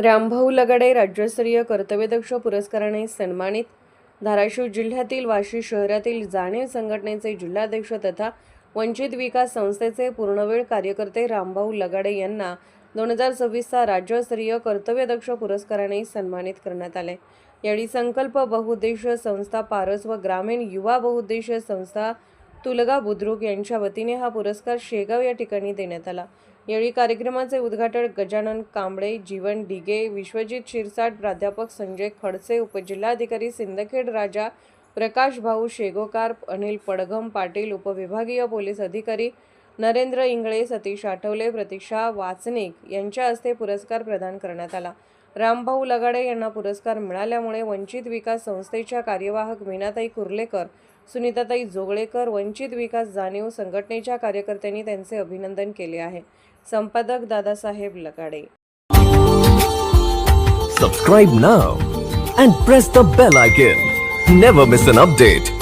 रामभाऊ लगाडे राज्यस्तरीय कर्तव्यदक्ष पुरस्काराने सन्मानित। धाराशिव जिल्ह्यातील वाशी शहरातील जाणीव संघटनेचे जिल्हाध्यक्ष तथा वंचित विकास संस्थेचे पूर्णवेळ कार्यकर्ते रामभाऊ लगाडे यांना 2026चा राज्यस्तरीय कर्तव्यदक्ष पुरस्काराने सन्मानित करण्यात आले। यावेळी संकल्प बहुउद्देशीय संस्था पारस व ग्रामीण युवा बहुउद्देशीय संस्था तुलगा बुद्रुक यांच्या वतीने हा पुरस्कार शेगाव या ठिकाणी देण्यात आला। यावेळी कार्यक्रमाचे उद्घाटन गजानन कांबळे, जीवन डिगे, विश्वजित शिरसाट, प्राध्यापक संजय खडसे, उपजिल्हाधिकारी सिंदखेड राजा, प्रकाश भाऊ शेगोकार, अनिल पडघम पाटील, उपविभागीय पोलीस अधिकारी नरेंद्र इंगळे, सतीश आठवले, प्रतीक्षा वाचनिक यांच्या हस्ते पुरस्कार प्रदान करण्यात आला। रामभाऊ लगाडे यांना पुरस्कार मिळाल्यामुळे वंचित विकास संस्थेच्या कार्यवाहक मीनाताई कुर्लेकर, सुनीताताई जोगळेकर, वंचित विकास जाणीव संघटनेच्या कार्यकर्त्यांनी त्यांचे अभिनंदन केले आहे। संपादक Dadasaheb लगाडे। Subscribe now and press the bell icon. Never miss an update.